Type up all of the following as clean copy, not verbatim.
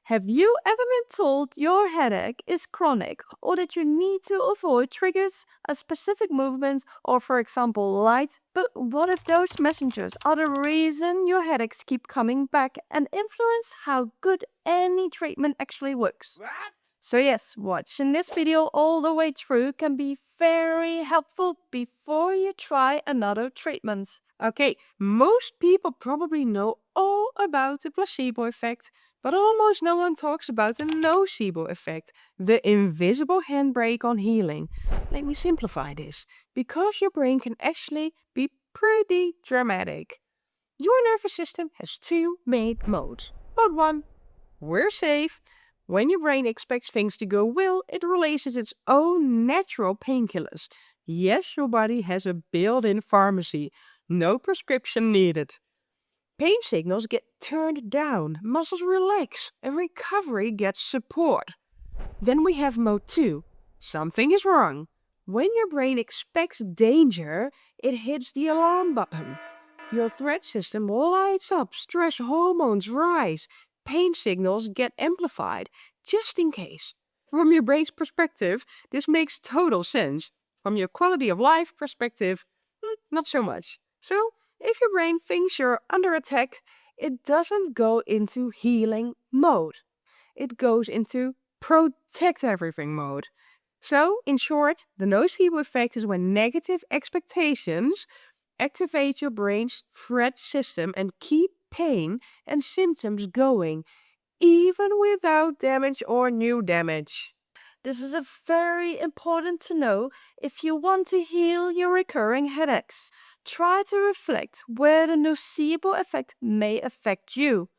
Have you ever been told your headache is chronic or that you need to avoid triggers, a specific movement, or for example light? But what if those messengers are the reason your headaches keep coming back and influence how good any treatment actually works? So yes, watching this video all the way through can be very helpful before you try another treatment. Okay, most people probably know all about the placebo effect, but almost no one talks about the nocebo effect, the invisible handbrake on healing. Let me simplify this, because your brain can actually be pretty dramatic. Your nervous system has two main modes. Mode 1, we're safe. When your brain expects things to go well, it releases its own natural painkillers. Yes, your body has a built-in pharmacy. No prescription needed. Pain signals get turned down, muscles relax, and recovery gets support. Then we have mode 2. Something is wrong. When your brain expects danger, it hits the alarm button. Your threat system lights up, stress hormones rise, pain signals get amplified, just in case. From your brain's perspective, this makes total sense. From your quality of life perspective, not so much. So, if your brain thinks you're under attack, it doesn't go into healing mode. It goes into protect everything mode. So, in short, the nocebo effect is when negative expectations activate your brain's threat system and keep pain and symptoms going, even without damage or new damage. This is a very important to know if you want to heal your recurring headaches. Try to reflect where the nocebo effect may affect you.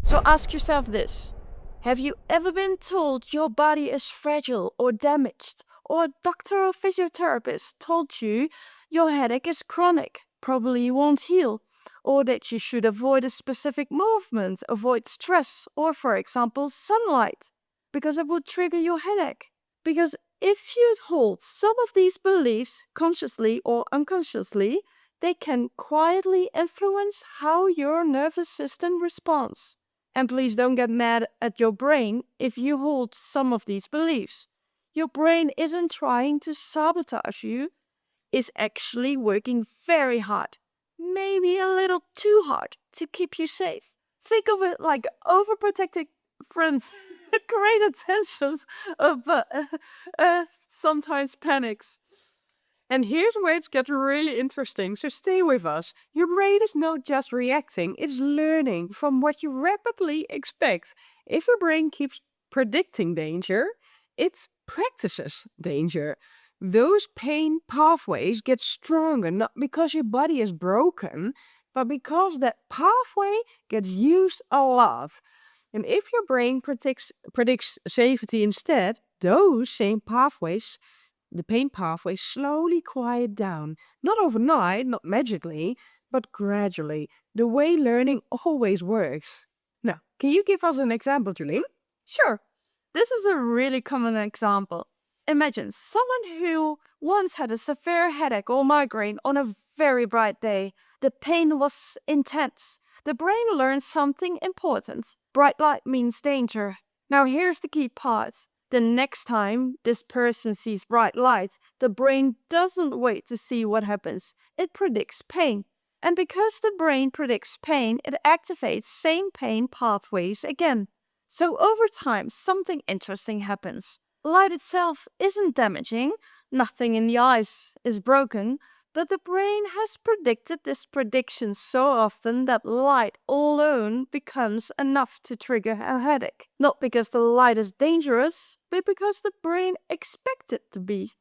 So ask yourself this. Have you ever been told your body is fragile or damaged? Or a doctor or physiotherapist told you your headache is chronic, probably won't heal? Or that you should avoid a specific movement, avoid stress, or for example sunlight, because it would trigger your headache? Because if you hold some of these beliefs consciously or unconsciously, they can quietly influence how your nervous system responds. And please don't get mad at your brain if you hold some of these beliefs. Your brain isn't trying to sabotage you, it's actually working very hard, maybe a little too hard, to keep you safe. Think of it like overprotective friends. Great intentions, but sometimes panics. And here's where it gets really interesting, so stay with us. Your brain is not just reacting, it's learning from what you rapidly expect. If your brain keeps predicting danger, it practices danger. Those pain pathways get stronger, not because your body is broken, but because that pathway gets used a lot. And if your brain predicts safety instead, those same pathways, the pain pathways, slowly quiet down. Not overnight, not magically, but gradually, the way learning always works. Now, can you give us an example, Julie? Sure, this is a really common example. Imagine someone who once had a severe headache or migraine on a very bright day. The pain was intense. The brain learns something important. Bright light means danger. Now here's the key part. The next time this person sees bright light, the brain doesn't wait to see what happens. It predicts pain. And because the brain predicts pain, it activates same pain pathways again. So over time, something interesting happens. Light itself isn't damaging, nothing in the eyes is broken, but the brain has predicted this prediction so often that light alone becomes enough to trigger a headache. Not because the light is dangerous, but because the brain expects it to be.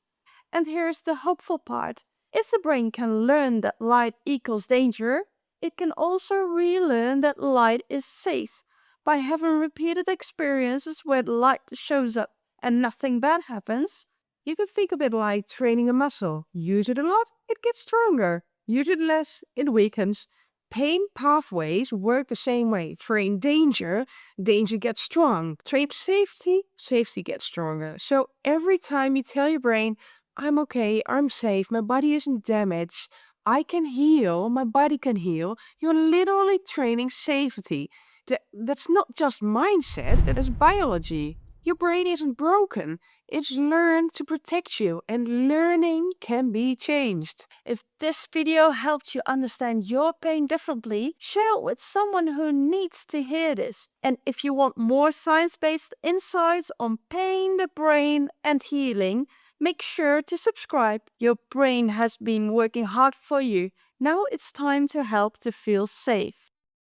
And here's the hopeful part. If the brain can learn that light equals danger, it can also relearn that light is safe. By having repeated experiences where the light shows up and nothing bad happens, You can think of it like training a muscle. Use it a lot, it gets stronger. Use it less, it weakens. Pain pathways work the same way. Train danger, danger gets strong. Train safety, safety gets stronger. So every time you tell your brain, I'm okay, I'm safe, my body isn't damaged, I can heal, my body can heal, you're literally training safety. That's not just mindset, that is biology. Your brain isn't broken. It's learned to protect you, and learning can be changed. If this video helped you understand your pain differently, share it with someone who needs to hear this. And if you want more science-based insights on pain, the brain, and healing, make sure to subscribe. Your brain has been working hard for you. Now it's time to help to feel safe.